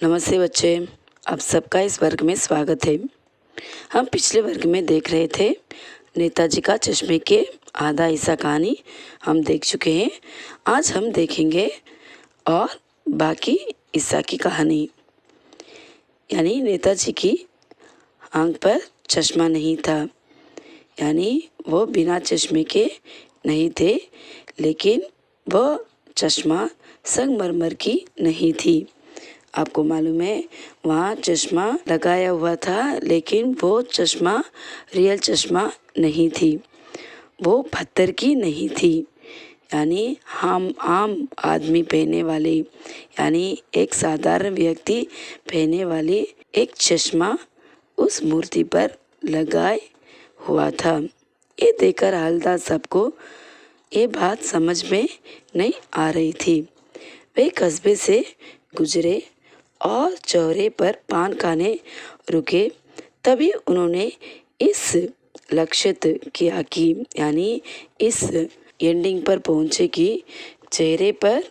नमस्ते बच्चे, आप सबका इस वर्ग में स्वागत है। हम पिछले वर्ग में देख रहे थे नेताजी का चश्मे के आधा हिस्सा कहानी हम देख चुके हैं। आज हम देखेंगे और बाकी हिस्सा की कहानी, यानी नेताजी की आंख पर चश्मा नहीं था, यानी वो बिना चश्मे के नहीं थे, लेकिन वह चश्मा संगमरमर की नहीं थी। आपको मालूम है वहाँ चश्मा लगाया हुआ था, लेकिन वो चश्मा रियल चश्मा नहीं थी, वो पत्थर की नहीं थी, यानी हम आम आदमी पहने वाली, यानी एक साधारण व्यक्ति पहने वाली एक चश्मा उस मूर्ति पर लगाए हुआ था। ये देखकर हवलदार साहब को ये बात समझ में नहीं आ रही थी। वे कस्बे से गुजरे और चौराहे पर पान खाने रुके। तभी उन्होंने इस लक्षित किया कि यानी इस एंडिंग पर पहुंचे कि चेहरे पर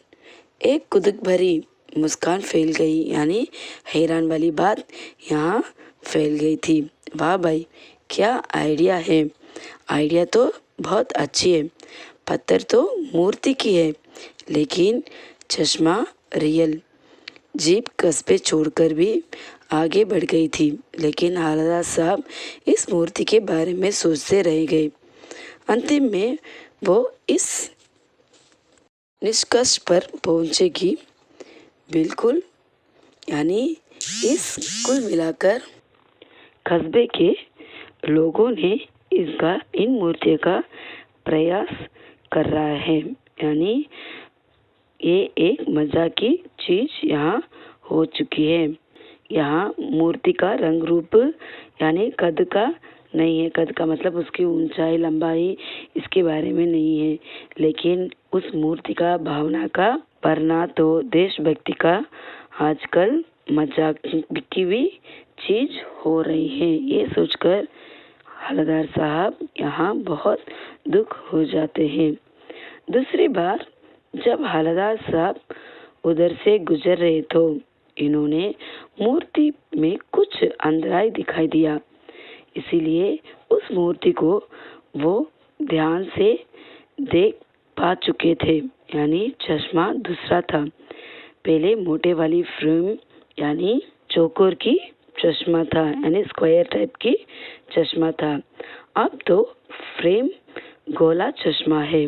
एक कुदक भरी मुस्कान फैल गई, यानी हैरान वाली बात यहाँ फैल गई थी। वाह भाई, क्या आइडिया है, आइडिया तो बहुत अच्छी है। पत्थर तो मूर्ति की है, लेकिन चश्मा रियल। जीप कस्बे छोड़कर भी आगे बढ़ गई थी, लेकिन हवलदार साहब इस मूर्ति के बारे में सोचते रह गए। अंतिम में वो इस निष्कर्ष पर पहुंचे कि बिल्कुल, यानी इस कुल मिलाकर कस्बे के लोगों ने इन मूर्तियों का प्रयास कर रहा है, यानी ये एक मज़ा की चीज़ यहाँ हो चुकी है। यहाँ मूर्ति का रंग रूप यानी कद का नहीं है, कद का मतलब उसकी ऊंचाई लंबाई इसके बारे में नहीं है, लेकिन उस मूर्ति का भावना का वरना तो देशभक्ति का आजकल मजाक की हुई चीज़ हो रही है। ये सोचकर हवलदार साहब यहाँ बहुत दुख हो जाते हैं। दूसरी बार जब हवलदार साहब उधर से गुजर रहे तो इन्होंने मूर्ति में कुछ अंतराय दिखाई दिया, इसीलिए उस मूर्ति को वो ध्यान से देख पा चुके थे, यानी चश्मा दूसरा था। पहले मोटे वाली फ्रेम यानी चौकोर की चश्मा था, यानी स्क्वायर टाइप की चश्मा था। अब तो फ्रेम गोला चश्मा है,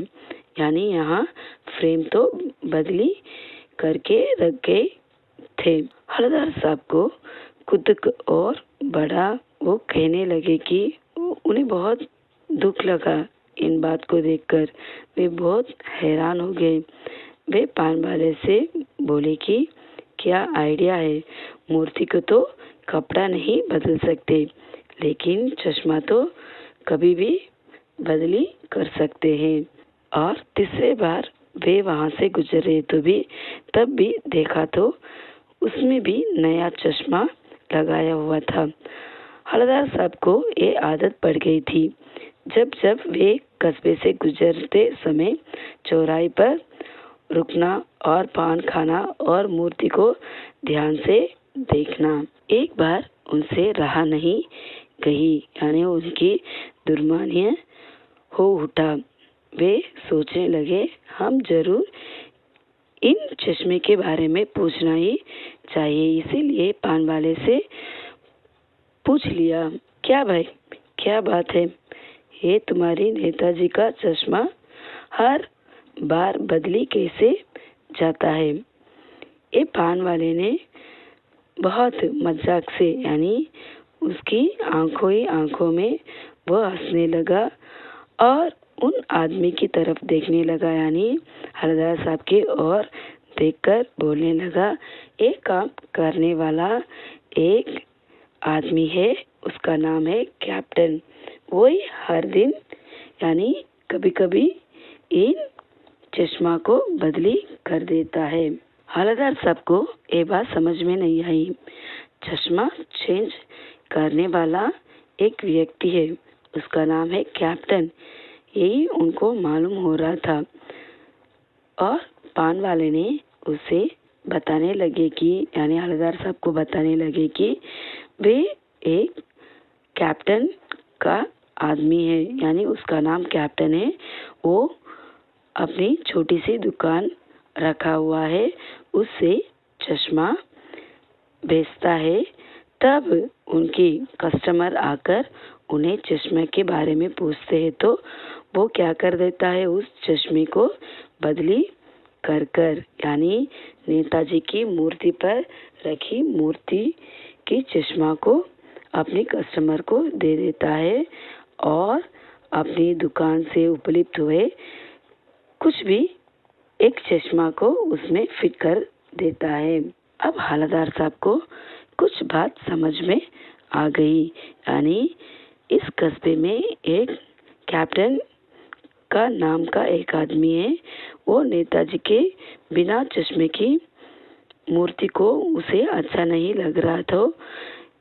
यानी यहाँ फ्रेम तो बदली करके रख गए थे। हवलदार साहब को खुद और बड़ा वो कहने लगे कि उन्हें बहुत दुख लगा इन बात को देखकर। वे बहुत हैरान हो गए। वे पान वाले से बोले कि क्या आइडिया है, मूर्ति को तो कपड़ा नहीं बदल सकते, लेकिन चश्मा तो कभी भी बदली कर सकते हैं। और तीसरे बार वे वहाँ से गुजरे तो भी तब भी देखा तो उसमें भी नया चश्मा लगाया हुआ था। हवलदार साहब को ये आदत पड़ गई थी, जब जब वे कस्बे से गुजरते समय चौराहे पर रुकना और पान खाना और मूर्ति को ध्यान से देखना। एक बार उनसे रहा नहीं गई, यानी उनकी दुर्मानिय हो उठा। वे सोचने लगे हम जरूर इन चश्मे के बारे में पूछना ही चाहिए, इसीलिए पान वाले से पूछ लिया, क्या भाई, क्या बात है, ये तुम्हारी नेताजी का चश्मा हर बार बदली कैसे जाता है। ये पान वाले ने बहुत मजाक से, यानी उसकी आंखों ही आंखों में वो हंसने लगा और उन आदमी की तरफ देखने लगा, यानी हवलदार साहब की ओर देखकर बोलने लगा, एक काम करने वाला एक आदमी है, उसका नाम है कैप्टन। वही हर दिन यानी कभी कभी इन चश्मा को बदली कर देता है। हवलदार साहब को ये बात समझ में नहीं आई। चश्मा चेंज करने वाला एक व्यक्ति है, उसका नाम है कैप्टन, यही उनको मालूम हो रहा था। और पान वाले ने उसे बताने लगे कि यानी हवलदार साहब को बताने लगे कि वे एक कैप्टन का आदमी है, यानी उसका नाम कैप्टन है। वो अपनी छोटी सी दुकान रखा हुआ है, उससे चश्मा बेचता है। तब उनके कस्टमर आकर उन्हें चश्मे के बारे में पूछते हैं तो वो क्या कर देता है, उस चश्मे को बदली कर कर यानी नेताजी की मूर्ति पर रखी मूर्ति की चश्मा को अपने कस्टमर को दे देता है और अपनी दुकान से उपलब्ध हुए कुछ भी एक चश्मा को उसमें फिट कर देता है। अब हवलदार साहब को कुछ बात समझ में आ गई, यानी इस कस्बे में एक कैप्टन का नाम का एक आदमी है। वो नेताजी के बिना चश्मे की मूर्ति को उसे अच्छा नहीं लग रहा था,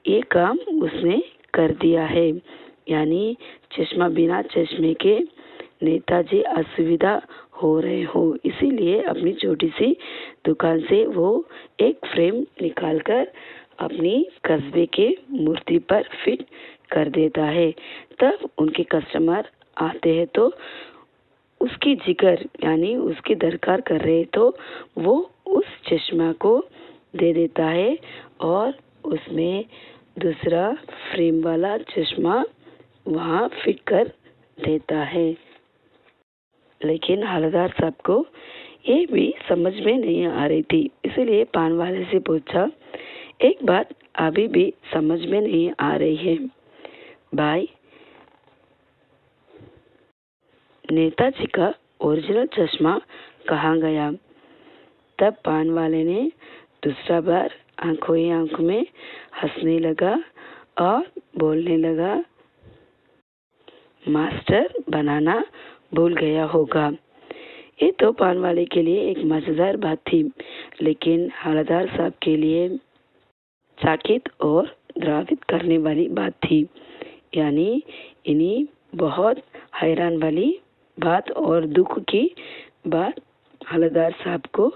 ये काम उसने कर दिया है। यानी चश्मा बिना चश्मे के नेताजी असुविधा हो रहे हो, इसीलिए अपनी छोटी सी दुकान से वो एक फ्रेम निकालकर अपनी कस्बे के मूर्ति पर फिट कर देता है। तब उनके कस्टमर आते हैं तो उसकी जिगर यानी उसकी दरकार कर रहे तो वो उस चश्मा को दे देता है और उसमें दूसरा फ्रेम वाला चश्मा वहाँ फिट कर देता है। लेकिन हवलदार साहब को ये भी समझ में नहीं आ रही थी, इसलिए पान वाले से पूछा, एक बात अभी भी समझ में नहीं आ रही है भाई, नेताजी का ओरिजिनल चश्मा कहाँ गया? तब पान वाले ने दूसरा बार आंखों ही आंखों में हंसने लगा और बोलने लगा, मास्टर बनाना भूल गया होगा। ये तो पान वाले के लिए एक मजेदार बात थी, लेकिन हवलदार साहब के लिए चकित और द्रवित करने वाली बात थी। यानी इन्हीं बहुत हैरान वाली बात और दुख की बात हवलदार साहब को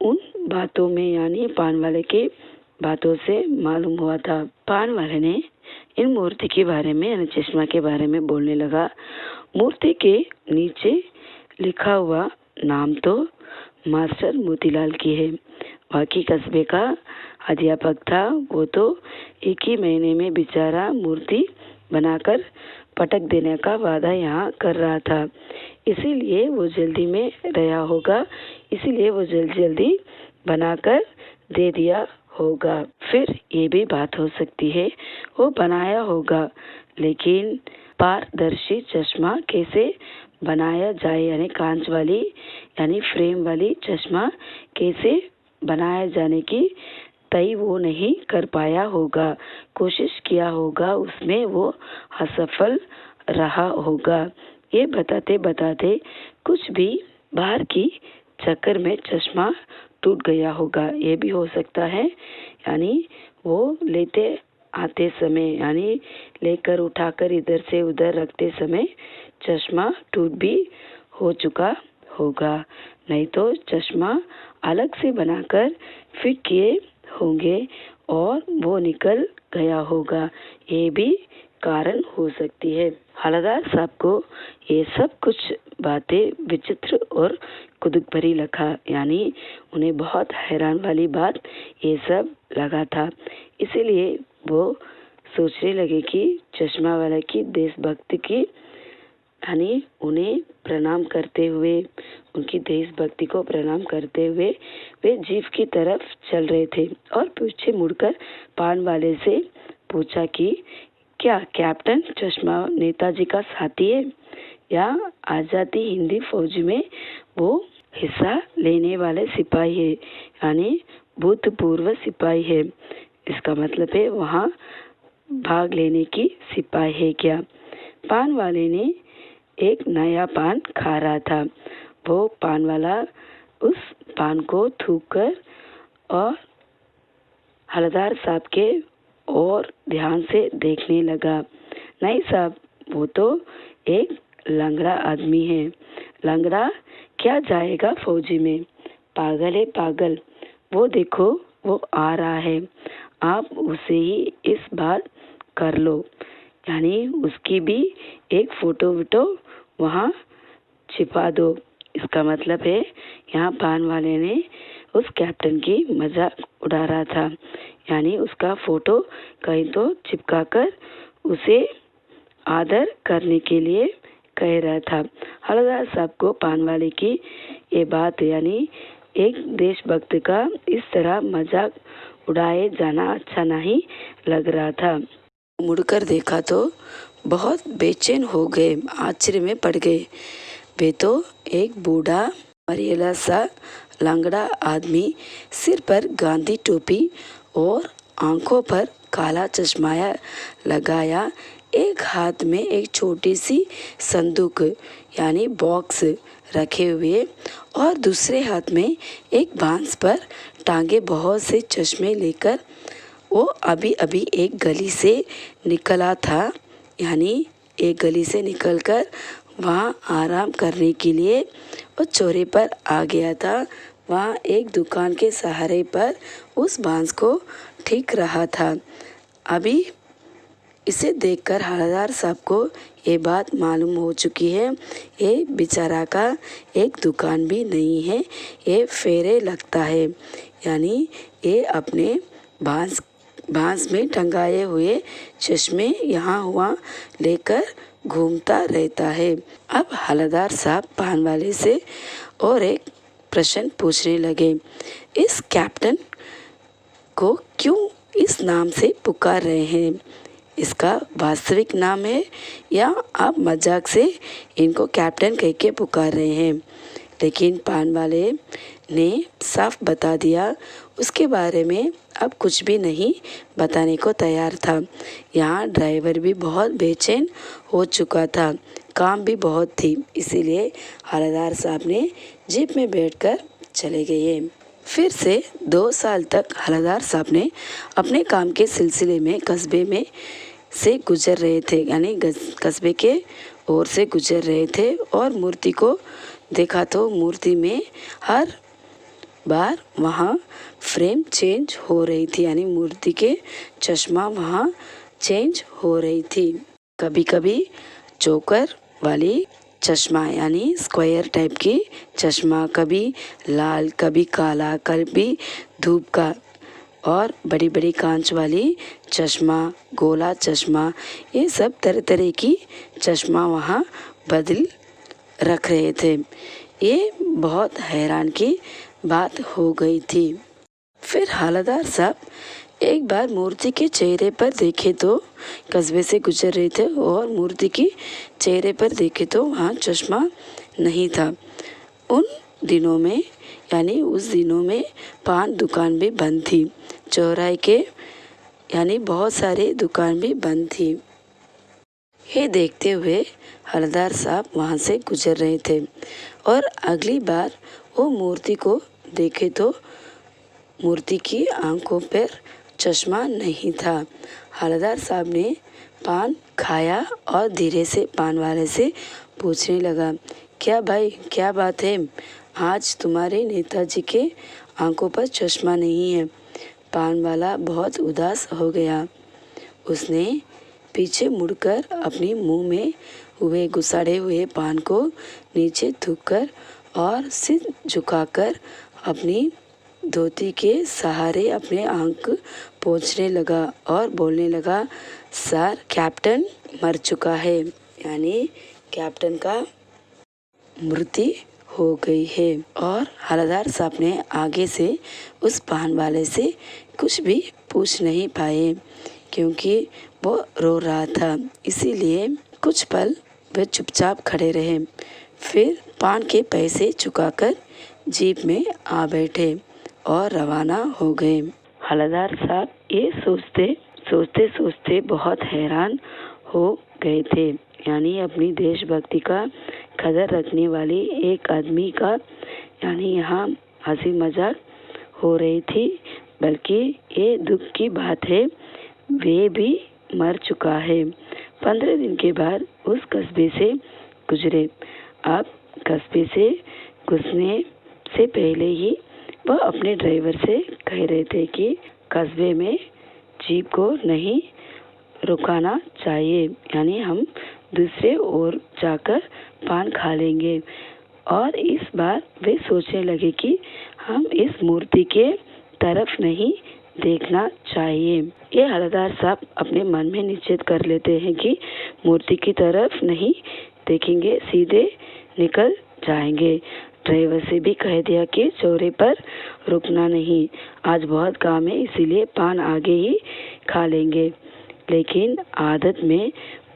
उन बातों में यानी पान वाले के बातों से मालूम हुआ था। पान वाले ने इन मूर्ति के बारे में यानी चश्मा के बारे में बोलने लगा। मूर्ति के नीचे लिखा हुआ नाम तो मास्टर मोतीलाल की है, बाकी कस्बे का अध्यापक था। वो तो एक ही महीने में बेचारा मूर्ति बनाकर पटक देने का वादा यहाँ कर रहा था, इसीलिए वो जल्दी में रहा होगा, इसीलिए वो जल्दी बनाकर दे दिया होगा। फिर ये भी बात हो सकती है वो बनाया होगा, लेकिन पारदर्शी चश्मा कैसे बनाया जाए यानी कांच वाली यानी फ्रेम वाली चश्मा कैसे बनाया जाने की तय वो नहीं कर पाया होगा, कोशिश किया होगा, उसमें वो असफल रहा होगा। ये बताते बताते कुछ भी बाहर की चक्कर में चश्मा टूट गया होगा, ये भी हो सकता है। यानी वो लेते आते समय यानी लेकर उठाकर इधर से उधर रखते समय चश्मा टूट भी हो चुका होगा, नहीं तो चश्मा अलग से बनाकर फिट किए होंगे और वो निकल गया होगा, ये भी कारण हो सकती है। हवलदार साहब को ये सब कुछ बातें विचित्र और कुतूहल भरी लगा, यानी उन्हें बहुत हैरान वाली बात ये सब लगा था। इसीलिए वो सोचने लगे कि चश्मा वाला की देशभक्ति की यानी उन्हें प्रणाम करते हुए उनकी देशभक्ति को प्रणाम करते हुए वे जीप की तरफ चल रहे थे और पीछे मुड़कर पान वाले से पूछा कि क्या कैप्टन चश्मा नेताजी का साथी है या आजादी हिंदी फौज में वो हिस्सा लेने वाले सिपाही है यानी भूतपूर्व सिपाही है, इसका मतलब है वहाँ भाग लेने की सिपाही है क्या? पान वाले ने एक नया पान खा रहा था, वो पान वाला उस पान को थूक कर और हवलदार साहब के और ध्यान से देखने लगा। नहीं साहब, वो तो एक लंगड़ा आदमी है, लंगड़ा क्या जाएगा फौजी में, पागल है पागल, वो देखो वो आ रहा है, आप उसे ही इस बार कर लो। यानी उसकी भी एक फ़ोटो विटो वहाँ छिपा दो। इसका मतलब है यहाँ पान वाले ने उस कैप्टन की मजाक उड़ा रहा था, यानी उसका फ़ोटो कहीं तो चिपका कर उसे आदर करने के लिए कह रहा था। हवलदार साहब को पान वाले की ये बात यानी एक देशभक्त का इस तरह मजाक उड़ाए जाना अच्छा नहीं लग रहा था। मुड़कर देखा तो बहुत बेचैन हो गए, आश्चर्य में पड़ गए। वे तो एक बूढ़ा मरियला सा लंगड़ा आदमी, सिर पर गांधी टोपी और आंखों पर काला चश्माया लगाया, एक हाथ में एक छोटी सी संदूक यानी बॉक्स रखे हुए और दूसरे हाथ में एक बांस पर टांगे बहुत से चश्मे लेकर वो अभी अभी एक गली से निकला था। यानी एक गली से निकलकर वहाँ आराम करने के लिए वो चौरे पर आ गया था। वहाँ एक दुकान के सहारे पर उस बांस को ठीक रहा था। अभी इसे देखकर हवलदार साहब को ये बात मालूम हो चुकी है, ये बेचारा का एक दुकान भी नहीं है, ये फेरे लगता है। यानी ये अपने बांस में टंगाए हुए चश्मे यहाँ हुआ लेकर घूमता रहता है। अब हवलदार साहब पान वाले से और एक प्रश्न पूछने लगे, इस कैप्टन को क्यों इस नाम से पुकार रहे हैं? इसका वास्तविक नाम है या आप मजाक से इनको कैप्टन कह के पुकार रहे हैं? लेकिन पान वाले ने साफ बता दिया, उसके बारे में अब कुछ भी नहीं बताने को तैयार था। यहाँ ड्राइवर भी बहुत बेचैन हो चुका था, काम भी बहुत थी, इसीलिए हवलदार साहब ने जीप में बैठकर चले गए। फिर से 2 साल तक हवलदार साहब ने अपने काम के सिलसिले में कस्बे में से गुजर रहे थे, यानी कस्बे के ओर से गुजर रहे थे और मूर्ति को देखा तो मूर्ति में हर बार वहाँ फ्रेम चेंज हो रही थी, यानी मूर्ति के चश्मा वहाँ चेंज हो रही थी। कभी कभी चोकर वाली चश्मा यानी स्क्वायर टाइप की चश्मा, कभी लाल कभी काला कभी धूप का, और बड़ी बड़ी कांच वाली चश्मा, गोला चश्मा, ये सब तरह तरह की चश्मा वहाँ बदल रख रहे थे। ये बहुत हैरान की बात हो गई थी। फिर हवलदार साहब एक बार मूर्ति के चेहरे पर देखे तो कस्बे से गुजर रहे थे और मूर्ति की चेहरे पर देखे तो वहाँ चश्मा नहीं था। उन दिनों में यानी उस दिनों में पान दुकान भी बंद थी, चौराहे के यानी बहुत सारे दुकान भी बंद थी। ये देखते हुए हवलदार साहब वहाँ से गुजर रहे थे और अगली बार वो मूर्ति को देखे तो मूर्ति की आंखों पर चश्मा नहीं था। हवलदार साहब ने पान खाया और धीरे से पान वाले से पूछने लगा, क्या भाई क्या बात है, आज तुम्हारे नेताजी के आंखों पर चश्मा नहीं है? पान वाला बहुत उदास हो गया। उसने पीछे मुड़कर अपने मुंह में हुए घुसाड़े हुए पान को नीचे थूककर और सिर झुकाकर अपनी धोती के सहारे अपने आंख पोंछने लगा और बोलने लगा, सर कैप्टन मर चुका है, यानी कैप्टन का मृत्यु हो गई है। और हवलदार साहब ने आगे से उस पान वाले से कुछ भी पूछ नहीं पाए क्योंकि वो रो रहा था, इसीलिए कुछ पल वे चुपचाप खड़े रहे। फिर पान के पैसे चुकाकर जीप में आ बैठे और रवाना हो गए। हवलदार साहब ये सोचते बहुत हैरान हो गए थे, यानी अपनी देशभक्ति का कदर रखने वाले एक आदमी का यानी यहाँ हंसी मजाक हो रही थी, बल्कि ये दुख की बात है वे भी मर चुका है। 15 दिन के बाद उस कस्बे से गुजरे। अब कस्बे से घुसने से पहले ही वह अपने ड्राइवर से कह रहे थे कि कस्बे में जीप को नहीं रुकाना चाहिए, यानी हम दूसरे ओर जाकर पान खा लेंगे। और इस बार वे सोचने लगे कि हम इस मूर्ति के तरफ नहीं देखना चाहिए। ये हवलदार साहब अपने मन में निश्चित कर लेते हैं कि मूर्ति की तरफ नहीं देखेंगे, सीधे निकल जाएंगे। ड्राइवर से भी कह दिया कि चौराहे पर रुकना नहीं, आज बहुत काम है, इसीलिए पान आगे ही खा लेंगे। लेकिन आदत में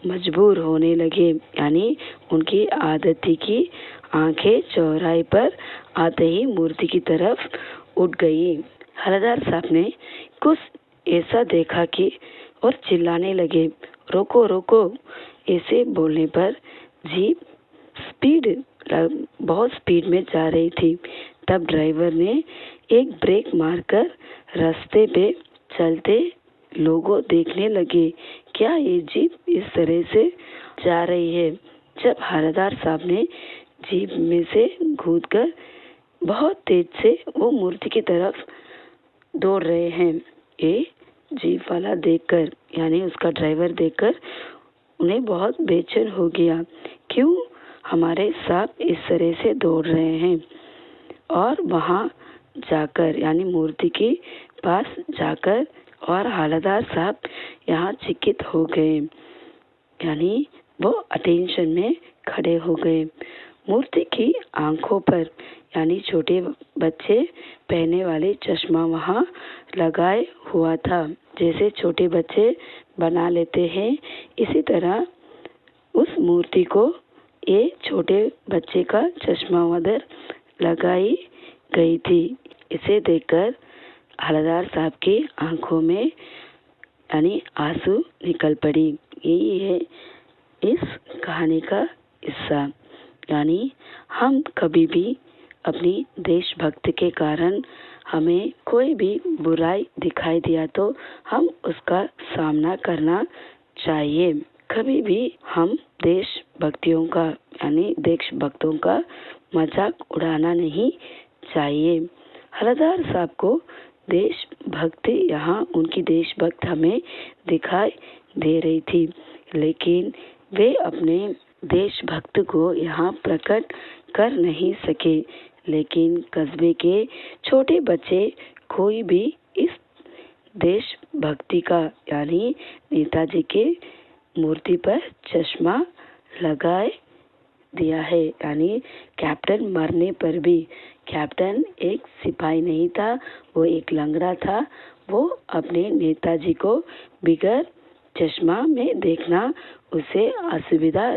मजबूर होने लगे, यानी उनकी आदत थी कि आंखें चौराहे पर आते ही मूर्ति की तरफ उठ गई। हवलदार साहब ने कुछ ऐसा देखा कि और चिल्लाने लगे, रोको रोको। ऐसे बोलने पर जीप बहुत स्पीड में जा रही थी। तब ड्राइवर ने एक ब्रेक मारकर रास्ते पे चलते लोगों देखने लगे, क्या ये जीप इस तरह से जा रही है। जब हवलदार साहब ने जीप में से कूदकर बहुत तेज से वो मूर्ति की तरफ दौड़ रहे हैं। ये जीप वाला देखकर, यानी उसका ड्राइवर देखकर उन्हें बहुत बेचैन हो गया, क्यों हमारे साहब इस तरह से दौड़ रहे हैं। और वहाँ जाकर, यानी मूर्ति के पास जाकर, और हवलदार साहब यहाँ चकित हो गए, यानी वो अटेंशन में खड़े हो गए। मूर्ति की आंखों पर, यानी छोटे बच्चे पहने वाले चश्मा वहाँ लगाए हुआ था। जैसे छोटे बच्चे बना लेते हैं, इसी तरह उस मूर्ति को ये छोटे बच्चे का चश्मा उधर लगाई गई थी। इसे देखकर हवलदार साहब की आंखों में यानी आंसू निकल पड़ी। यही है इस कहानी का हिस्सा। यानी हम कभी भी अपनी देशभक्ति के कारण हमें कोई भी बुराई दिखाई दिया तो हम उसका सामना करना चाहिए। कभी भी हम देशभक्तियों का, यानी देशभक्तों का मजाक उड़ाना नहीं चाहिए। हवलदार साहब को देशभक्ति, यहाँ उनकी देशभक्त हमें दिखाई दे रही थी, लेकिन वे अपने देशभक्त को यहाँ प्रकट कर नहीं सके। लेकिन कस्बे के छोटे बच्चे कोई भी इस देशभक्ति का, यानी नेताजी के मूर्ति पर चश्मा लगाए दिया है। यानी कैप्टन मरने पर भी, कैप्टन एक सिपाही नहीं था, वो एक लंगड़ा था। वो अपने नेताजी को बिगर चश्मा में देखना उसे असुविधा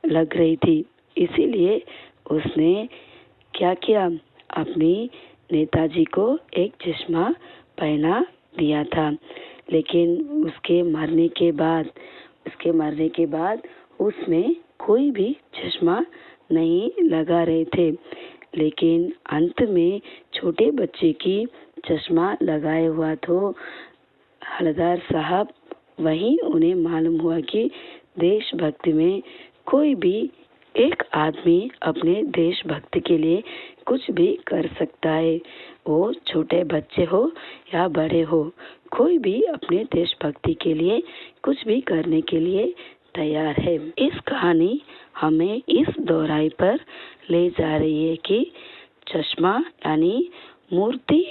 लग रही थी, इसीलिए उसने क्या किया, अपनी नेताजी को एक चश्मा पहना दिया था। लेकिन उसके मरने के बाद उसमें कोई भी चश्मा नहीं लगा रहे थे। लेकिन अंत में छोटे बच्चे की चश्मा लगाए हुआ तो हवलदार साहब, वहीं उन्हें मालूम हुआ कि देशभक्ति में कोई भी एक आदमी अपने देशभक्ति के लिए कुछ भी कर सकता है। वो छोटे बच्चे हो या बड़े हो, कोई भी अपने देशभक्ति के लिए कुछ भी करने के लिए तैयार है। इस कहानी हमें इस दोहराई पर ले जा रही है कि चश्मा यानी मूर्ति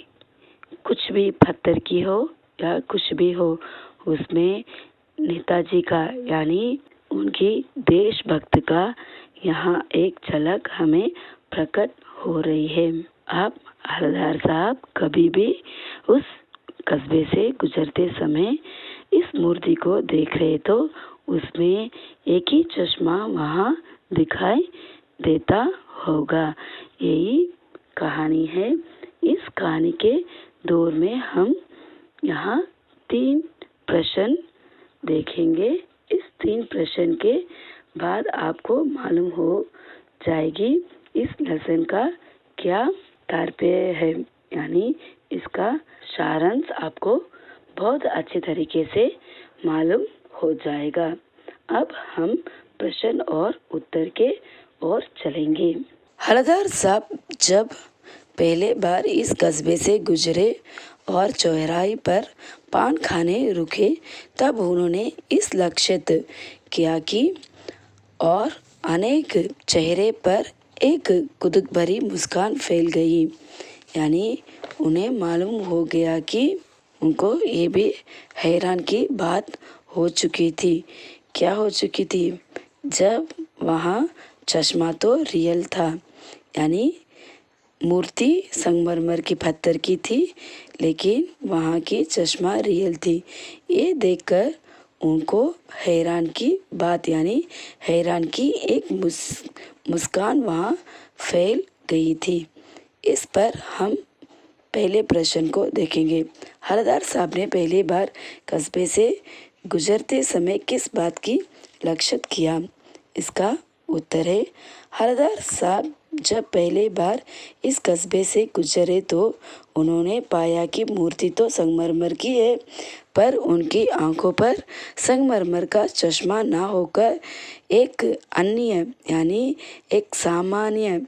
कुछ भी पत्थर की हो या कुछ भी हो, उसमें नेताजी का, यानी उनकी देशभक्त का यहाँ एक झलक हमें प्रकट हो रही है। आप हवलदार साहब कभी भी उस कस्बे से गुजरते समय इस मूर्ति को देख रहे तो उसमें एक ही चश्मा वहाँ दिखाई देता होगा। यही कहानी है। इस कहानी के दौर में हम यहाँ 3 प्रश्न देखेंगे। इस 3 प्रश्न के बाद आपको मालूम हो जाएगी इस लेसन का क्या तात्पर्य है, यानी इसका सारांश आपको बहुत अच्छे तरीके से मालूम हो जाएगा। अब हम प्रश्न और उत्तर के ओर चलेंगे। हवलदार साहब जब पहले बार इस कस्बे से गुजरे और चौराहे पर पान खाने रुके तब उन्होंने इस लक्षित किया कि और अनेक चेहरे पर एक कुतूहल भरी मुस्कान फैल गई। यानी उन्हें मालूम हो गया कि उनको ये भी हैरान की बात हो चुकी थी। क्या हो चुकी थी? जब वहाँ चश्मा तो रियल था, यानी मूर्ति संगमरमर की पत्थर की थी, लेकिन वहाँ की चश्मा रियल थी। ये देखकर उनको हैरान की बात यानी हैरान की एक मुस्कान वहाँ फैल गई थी। इस पर हम पहले प्रश्न को देखेंगे। हलदार साहब ने पहली बार कस्बे से गुजरते समय किस बात की लक्षित किया? इसका उत्तर है, हलदार साहब जब पहली बार इस कस्बे से गुजरे तो उन्होंने पाया कि मूर्ति तो संगमरमर की है, पर उनकी आंखों पर संगमरमर का चश्मा ना होकर एक अन्य यानी एक सामान्य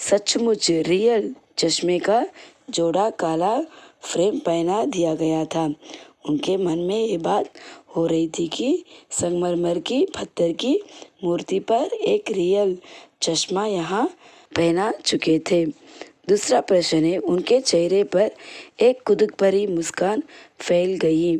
सचमुच रियल चश्मे का जोड़ा काला फ्रेम पहना दिया गया था। उनके मन में ये बात हो रही थी कि संगमरमर की पत्थर की मूर्ति पर एक रियल चश्मा यहाँ पहना चुके थे। दूसरा प्रश्न है, उनके चेहरे पर एक कुतूहल भरी मुस्कान फैल गई।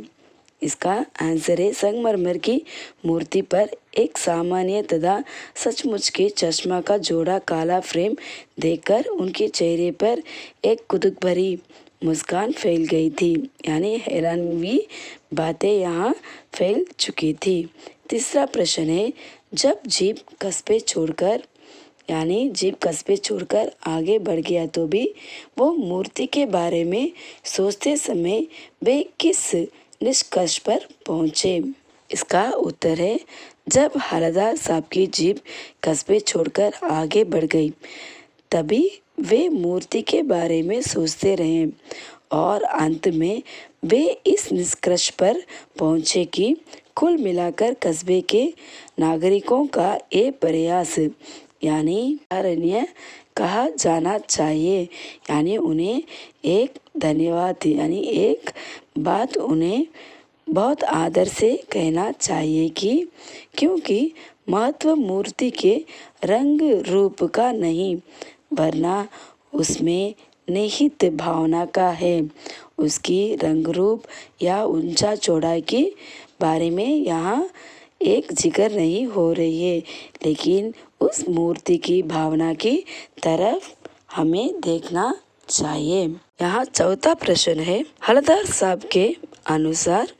इसका आंसर है, संगमरमर की मूर्ति पर एक सामान्य तथा सचमुच के चश्मा का जोड़ा काला फ्रेम देखकर उनके चेहरे पर एक कुतूहल भरी मुस्कान फैल गई थी, यानी हैरानवी बातें यहाँ फैल चुकी थी। तीसरा प्रश्न है, जब जीप कस्बे छोड़कर आगे बढ़ गया तो भी वो मूर्ति के बारे में सोचते समय वे किस निष्कर्ष पर पहुँचे? इसका उत्तर है, जब हलदार साहब की जीप कस्बे छोड़कर आगे बढ़ गई तभी वे मूर्ति के बारे में सोचते रहे और अंत में वे इस निष्कर्ष पर पहुँचे कि कुल मिलाकर कस्बे के नागरिकों का ये प्रयास यानी अरण्य कहा जाना चाहिए। यानी उन्हें एक धन्यवाद यानी एक बात उन्हें बहुत आदर से कहना चाहिए कि क्योंकि महत्व मूर्ति के रंग रूप का नहीं वरना उसमें निहित भावना का है। उसकी रंग रूप या ऊंचा चौड़ाई के बारे में यहाँ एक जिक्र नहीं हो रही है, लेकिन उस मूर्ति की भावना की तरफ हमें देखना चाहिए। यहाँ चौथा प्रश्न है, हलदार साहब के अनुसार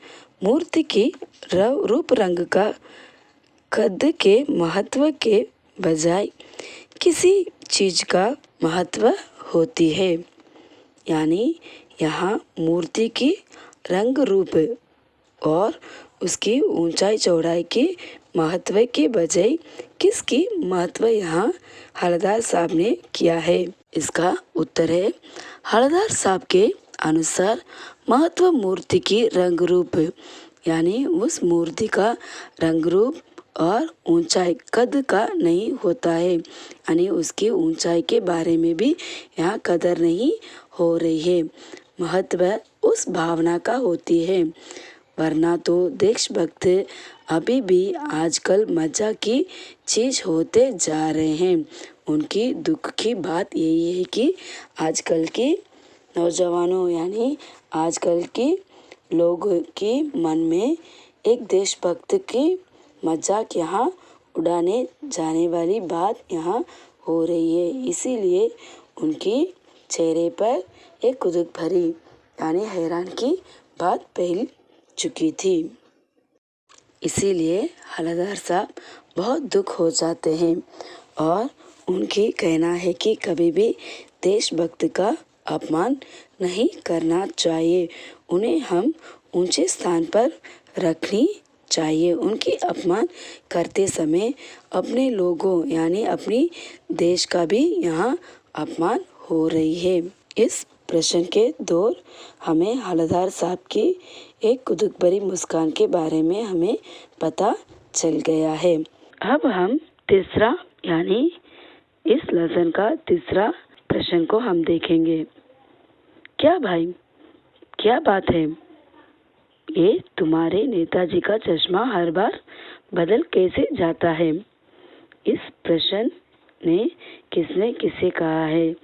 मूर्ति की रूप रंग का कद के महत्व के बजाय किसी चीज का महत्व होती है। यानी यहाँ मूर्ति की रंग रूप और उसकी ऊंचाई चौड़ाई के महत्व के बजाय किसकी महत्व यहाँ हलदार साहब ने किया है? इसका उत्तर है, हलदार साहब के अनुसार महत्व मूर्ति की रंग रूप यानी उस मूर्ति का रंग रूप और ऊंचाई कद का नहीं होता है, यानी उसकी ऊंचाई के बारे में भी यहाँ कदर नहीं हो रही है। महत्व उस भावना का होती है, वरना तो देशभक्त अभी भी आजकल मजा की चीज होते जा रहे हैं। उनकी दुख की बात यही है कि आजकल के नौजवानों यानी आजकल के लोगों के मन में एक देशभक्त की मजाक यहाँ उड़ाने जाने वाली बात यहाँ हो रही है। इसीलिए उनके चेहरे पर एक कुतूहल भरी यानी हैरान की बात फैल चुकी थी। इसीलिए हलदार साहब बहुत दुख हो जाते हैं और उनकी कहना है कि कभी भी देशभक्त का अपमान नहीं करना चाहिए, उन्हें हम ऊंचे स्थान पर रखनी चाहिए। उनकी अपमान करते समय अपने लोगों यानी अपनी देश का भी यहाँ अपमान हो रही है। इस प्रश्न के दौर हमें हलदार साहब की एक कुतूहल भरी मुस्कान के बारे में हमें पता चल गया है। अब हम तीसरा यानी इस लेसन का तीसरा प्रश्न को हम देखेंगे। क्या भाई, क्या बात है? ये तुम्हारे नेताजी का चश्मा हर बार बदल कैसे जाता है? इस प्रश्न ने किसने किसे कहा है?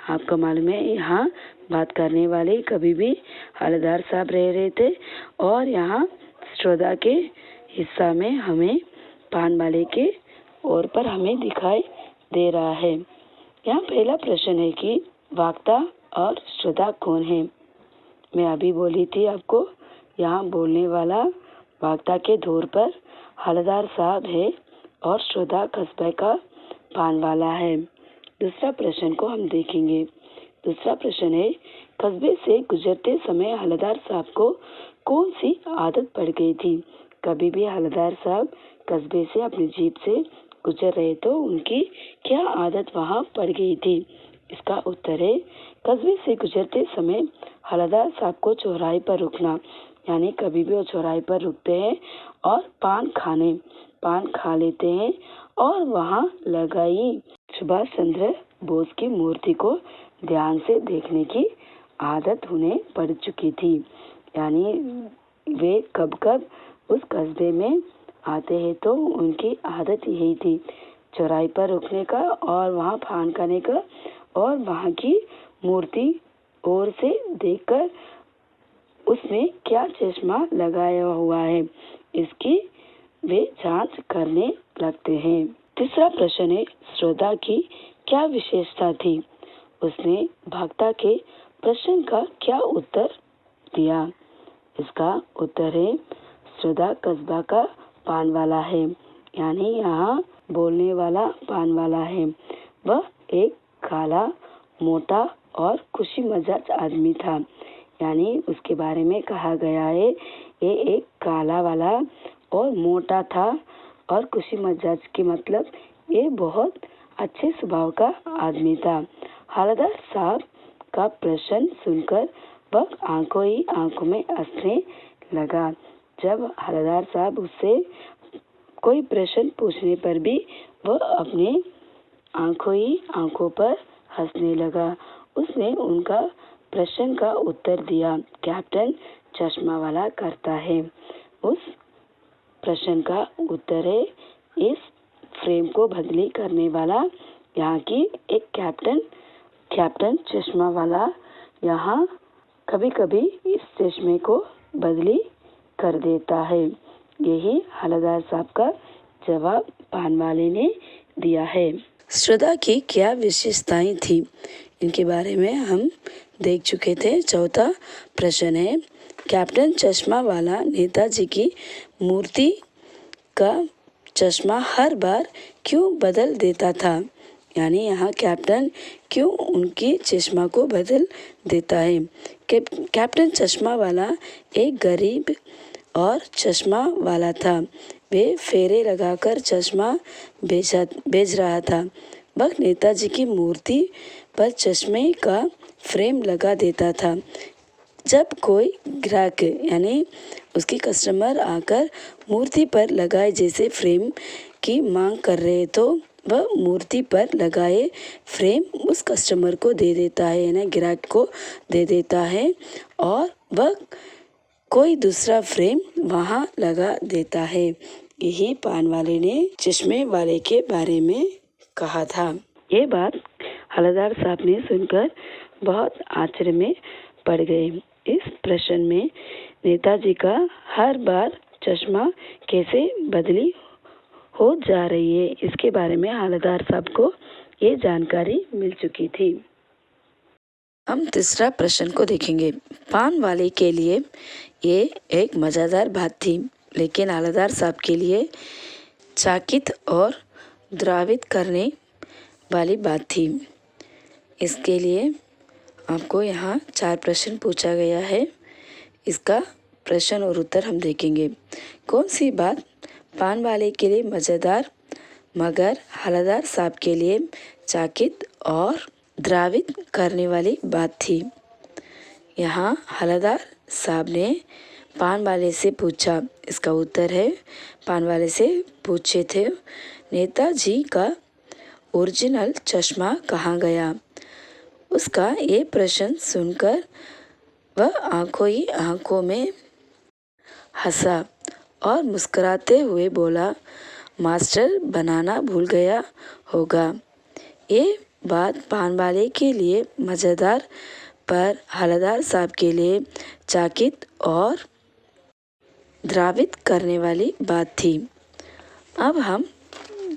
आपको मालूम है, यहाँ बात करने वाले कभी भी हवलदार साहब रह रहे थे और यहाँ श्रोता के हिस्सा में हमें पान वाले के ओर पर हमें दिखाई दे रहा है। यहाँ पहला प्रश्न है कि वक्ता और श्रोता कौन है? मैं अभी बोली थी आपको, यहाँ बोलने वाला वक्ता के तौर पर हवलदार साहब है और श्रोता कस्बे का पान वाला है। दूसरा प्रश्न को हम देखेंगे। दूसरा प्रश्न है, कस्बे से गुजरते समय हवलदार साहब को कौन सी आदत पड़ गई थी? कभी भी हवलदार साहब कस्बे से अपनी जीप से गुजर रहे तो उनकी क्या आदत वहाँ पड़ गई थी? इसका उत्तर है, कस्बे से गुजरते समय हवलदार साहब को चौराहे पर रुकना, यानी कभी भी वो चौराहे पर रुकते हैं और पान खा लेते हैं और वहाँ लगाई सुभाष चंद्र बोस की मूर्ति को ध्यान से देखने की आदत उन्हें पड़ चुकी थी। यानी वे कब कब उस कस्बे में आते हैं तो उनकी आदत यही थी, चौराहे पर रुकने का और वहाँ पान खाने का और वहाँ की मूर्ति ओर से देखकर उसमें क्या चश्मा लगाया हुआ है इसकी वे जांच करने लगते हैं। तीसरा प्रश्न है, श्रोता की क्या विशेषता थी? उसने वक्ता के प्रश्न का क्या उत्तर दिया? इसका उत्तर है, श्रोता कस्बा का पान वाला है, यानी यहाँ बोलने वाला पान वाला है। वह एक काला, मोटा और खुशी मजाज आदमी था। यानी उसके बारे में कहा गया है, ये एक काला वाला और मोटा था और खुशी मजाज के मतलब ये बहुत अच्छे स्वभाव का आदमी था। हवलदार साहब का प्रश्न सुनकर वह आंखों ही आंखों में हंसने लगा। जब हवलदार साहब उससे कोई प्रश्न पूछने पर भी वह अपने आंखों ही आंखों पर हंसने लगा। उसने उनका प्रश्न का उत्तर दिया, कैप्टन चश्मा वाला करता है। उस प्रश्न का उत्तर है, इस फ्रेम को बदली करने वाला यहाँ की एक कैप्टन चश्मा वाला यहाँ कभी कभी इस चश्मे को बदली कर देता है। यही हवलदार साहब का जवाब पान वाले ने दिया है। श्रोता की क्या विशेषताएं थी, इनके बारे में हम देख चुके थे। चौथा प्रश्न है, कैप्टन चश्मा वाला नेताजी की मूर्ति का चश्मा हर बार क्यों बदल देता था? यानी यहाँ कैप्टन क्यों उनकी चश्मा को बदल देता है? कैप्टन चश्मा वाला एक गरीब और चश्मा वाला था। वे फेरे लगाकर चश्मा बेच रहा था। वह नेताजी की मूर्ति पर चश्मे का फ्रेम लगा देता था। जब कोई ग्राहक यानी उसकी कस्टमर आकर मूर्ति पर लगाए जैसे फ्रेम की मांग कर रहे तो वह मूर्ति पर लगाए फ्रेम उस कस्टमर को दे देता है, यानी ग्राहक को दे देता है और वह कोई दूसरा फ्रेम वहाँ लगा देता है। यही पान वाले ने चश्मे वाले के बारे में कहा था। ये बात हवलदार साहब ने सुनकर बहुत आश्चर्य में पड़ गए। इस प्रश्न में नेताजी का हर बार चश्मा कैसे बदली हो जा रही है, इसके बारे में हवलदार साहब को ये जानकारी मिल चुकी थी। हम तीसरा प्रश्न को देखेंगे। पान वाले के लिए ये एक मज़ेदार बात थी, लेकिन हवलदार साहब के लिए चकित और द्रवित करने वाली बात थी। इसके लिए आपको यहाँ 4 प्रश्न पूछा गया है। इसका प्रश्न और उत्तर हम देखेंगे। कौन सी बात पान वाले के लिए मज़ेदार मगर हवलदार साहब के लिए चकित और द्रवित करने वाली बात थी? यहाँ हवलदार साहब ने पान वाले से पूछा। इसका उत्तर है, पान वाले से पूछे थे, नेताजी का ओरिजिनल चश्मा कहाँ गया? उसका ये प्रश्न सुनकर वह आंखों ही आंखों में हंसा और मुस्कुराते हुए बोला, मास्टर बनाना भूल गया होगा। ये बात पान वाले के लिए मज़ेदार पर हवलदार साहब के लिए चकित और द्रवित करने वाली बात थी। अब हम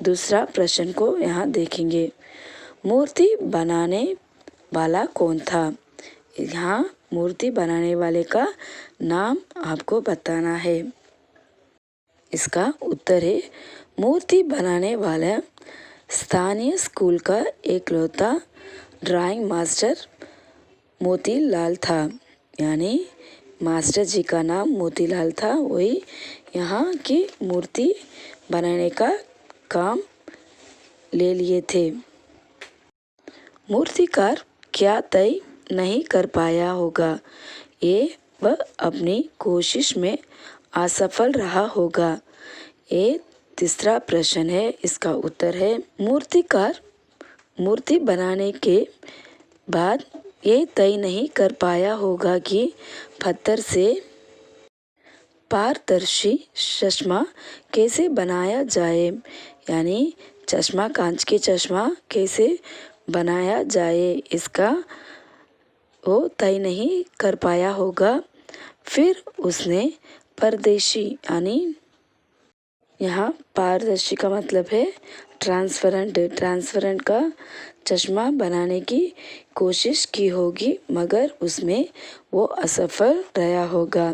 दूसरा प्रश्न को यहाँ देखेंगे। मूर्ति बनाने वाला कौन था? यहाँ मूर्ति बनाने वाले का नाम आपको बताना है। इसका उत्तर है, मूर्ति बनाने वाला स्थानीय स्कूल का एकलौता ड्राइंग मास्टर मोतीलाल था। यानी मास्टर जी का नाम मोतीलाल था, वही यहाँ की मूर्ति बनाने का काम ले लिए थे। मूर्तिकार क्या तय नहीं कर पाया होगा, ये वह अपनी कोशिश में असफल रहा होगा। ये तीसरा प्रश्न है, इसका उत्तर है, मूर्तिकार मूर्ति बनाने के बाद ये तय नहीं कर पाया होगा कि पत्थर से पारदर्शी चश्मा कैसे बनाया जाए। यानी चश्मा, कांच के चश्मा कैसे बनाया जाए, इसका वो तय नहीं कर पाया होगा। फिर उसने परदेशी, यानी यहाँ पारदर्शी का मतलब है ट्रांसपेरेंट का चश्मा बनाने की कोशिश की होगी, मगर उसमें वो असफल रहा होगा।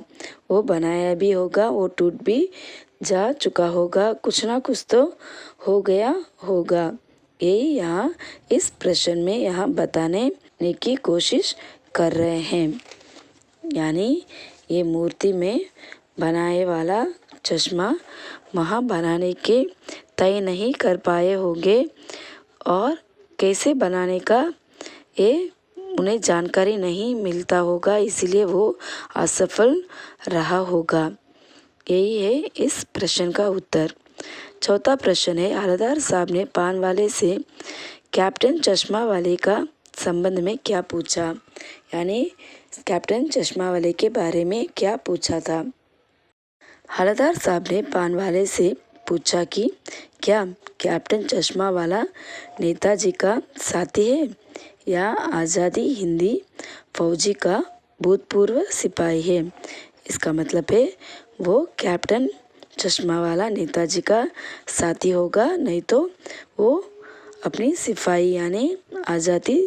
वो बनाया भी होगा, वो टूट भी जा चुका होगा, कुछ ना कुछ तो हो गया होगा। यही यहाँ इस प्रश्न में यहाँ बताने की कोशिश कर रहे हैं। यानी ये मूर्ति में बनाए वाला चश्मा वहाँ बनाने के तय नहीं कर पाए होंगे और कैसे बनाने का ये उन्हें जानकारी नहीं मिलता होगा, इसीलिए वो असफल रहा होगा। यही है इस प्रश्न का उत्तर। चौथा प्रश्न है, हवलदार साहब ने पान वाले से कैप्टन चश्मा वाले का संबंध में क्या पूछा। यानी कैप्टन चश्मा वाले के बारे में क्या पूछा था। हवलदार साहब ने पान वाले से पूछा कि क्या कैप्टन चश्मा वाला नेताजी का साथी है या आज़ादी हिंदी फौजी का भूतपूर्व सिपाही है। इसका मतलब है वो कैप्टन चश्मा वाला नेताजी का साथी होगा, नहीं तो वो अपनी सिपाही यानी आज़ादी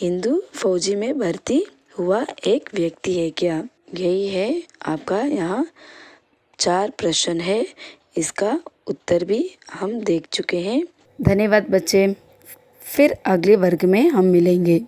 हिंदू फौजी में भर्ती हुआ एक व्यक्ति है क्या। यही है आपका यहाँ 4 प्रश्न है, इसका उत्तर भी हम देख चुके हैं। धन्यवाद बच्चे, फिर अगले वर्ग में हम मिलेंगे।